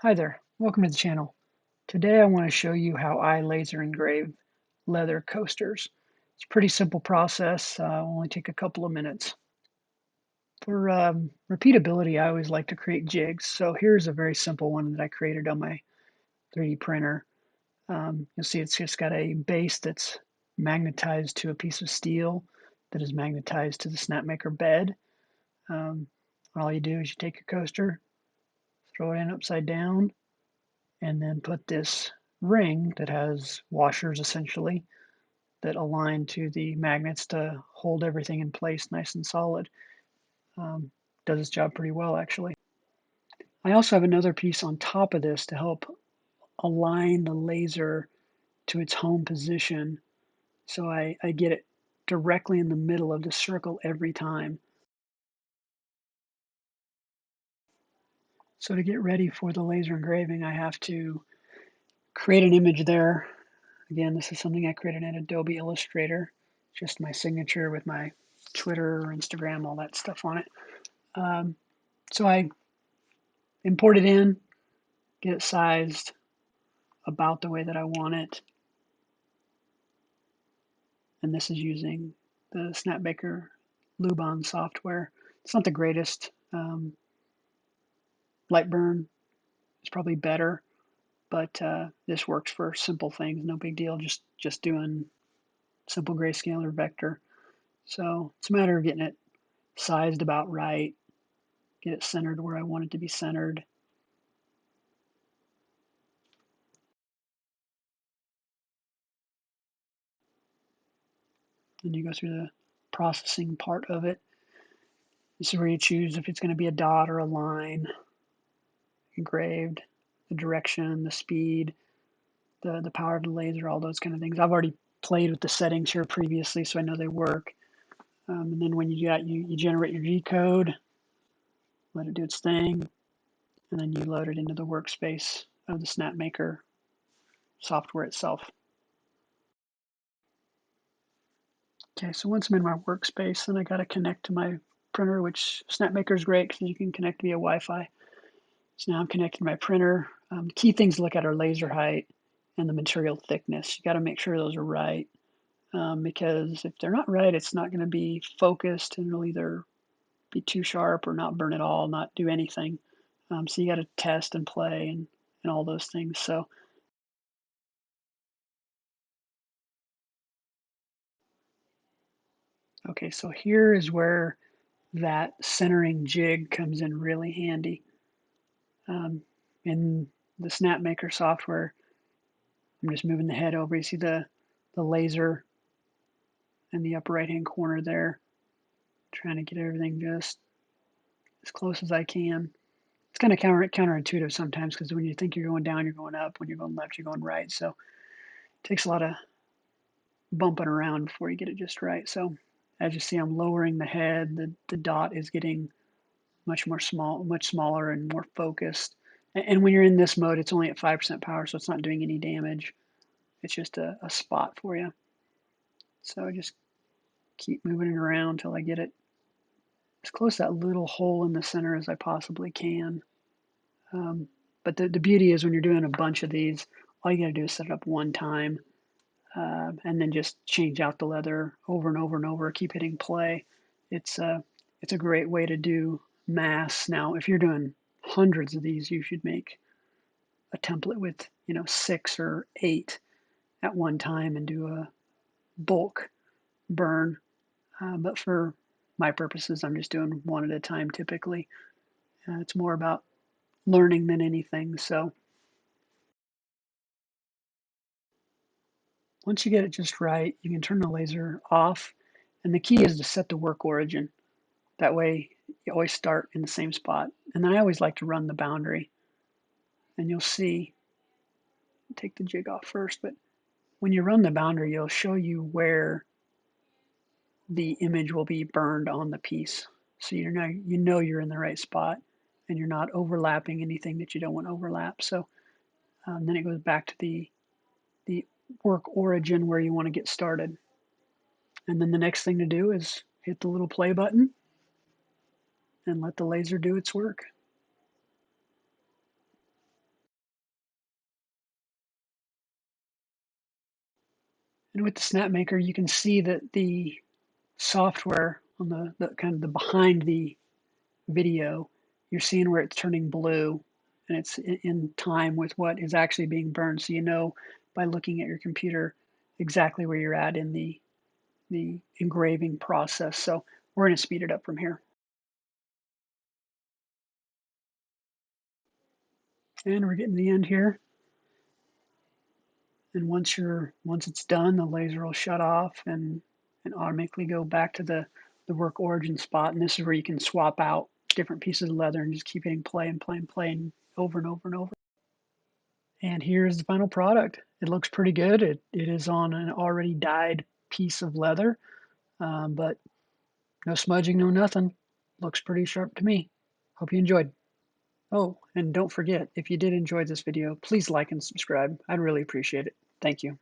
Hi there, welcome to the channel. Today I want to show you how I laser engrave leather coasters. It's a pretty simple process, only take a couple of minutes. For repeatability, I always like to create jigs. So here's a very simple one that I created on my 3D printer. You'll see it's just got a base that's magnetized to a piece of steel that is magnetized to the Snapmaker bed. Um, all you do is you take your coaster, throw it in upside down, and then put this ring that has washers essentially that align to the magnets to hold everything in place nice and solid. Um, does its job pretty well actually. I also have another piece on top of this to help align the laser to its home position. So I get it directly in the middle of the circle every time. So to get ready for the laser engraving, I have to create an image there. Again, this is something I created in Adobe Illustrator. Just my signature with my Twitter, Instagram, all that stuff on it. So I import it in, get it sized about the way that I want it. And this is using the Snapmaker Luban software. It's not the greatest. Lightburn is probably better, but this works for simple things. No big deal. Just doing simple grayscale or vector. So it's a matter of getting it sized about right, get it centered where I want it to be centered. Then you go through the processing part of it. This is where you choose if it's going to be a dot or a line, engraved, the direction, the speed, the power of the laser, all those kind of things. I've already played with the settings here previously, so I know they work. And then when you generate your G code, let it do its thing, and then you load it into the workspace of the Snapmaker software itself. Okay, so once I'm in my workspace, then I got to connect to my printer, which Snapmaker is great because you can connect via Wi-Fi. So now I'm connected to my printer. Key things to look at are laser height and the material thickness. You got to make sure those are right because if they're not right, it's not going to be focused and it'll either be too sharp or not burn at all, not do anything. So you got to test and play and all those things. So okay, so here is where that centering jig comes in really handy. In the Snapmaker software, I'm just moving the head over. You see the laser in the upper right hand corner there, trying to get everything just as close as I can. It's kind of counterintuitive sometimes because when you think you're going down, you're going up. When you're going left, you're going right. So it takes a lot of bumping around before you get it just right. So as you see, I'm lowering the head. The dot is getting much smaller and more focused. And when you're in this mode, it's only at 5% power, so it's not doing any damage. It's just a spot for you. So I just keep moving it around until I get it as close to that little hole in the center as I possibly can. Um, but the beauty is when you're doing a bunch of these, all you got to do is set it up one time and then just change out the leather over and over and over. Keep hitting play. It's it's a great way to do mass. Now, if you're doing hundreds of these, you should make a template with 6 or 8 at one time and do a bulk burn. But for my purposes, I'm just doing one at a time typically. It's more about learning than anything. So once you get it just right, you can turn the laser off. And the key is to set the work origin. That way you always start in the same spot. And then I always like to run the boundary. And you'll see, take the jig off first, but when you run the boundary, it'll show you where the image will be burned on the piece. So you know you're in the right spot and you're not overlapping anything that you don't want to overlap. So then it goes back to the work origin where you want to get started. And then the next thing to do is hit the little play button and let the laser do its work. And with the Snapmaker, you can see that the software on the kind of the behind the video, you're seeing where it's turning blue and it's in time with what is actually being burned. So you know by looking at your computer exactly where you're at in the engraving process. So we're going to speed it up from here. And we're getting to the end here. And once it's done, the laser will shut off and automatically go back to the work origin spot. And this is where you can swap out different pieces of leather and just keep hitting play and play and play and over and over and over. And here's the final product. It looks pretty good. It is on an already dyed piece of leather, but no smudging, no nothing. Looks pretty sharp to me. Hope you enjoyed. Oh, and don't forget, if you did enjoy this video, please like and subscribe. I'd really appreciate it. Thank you.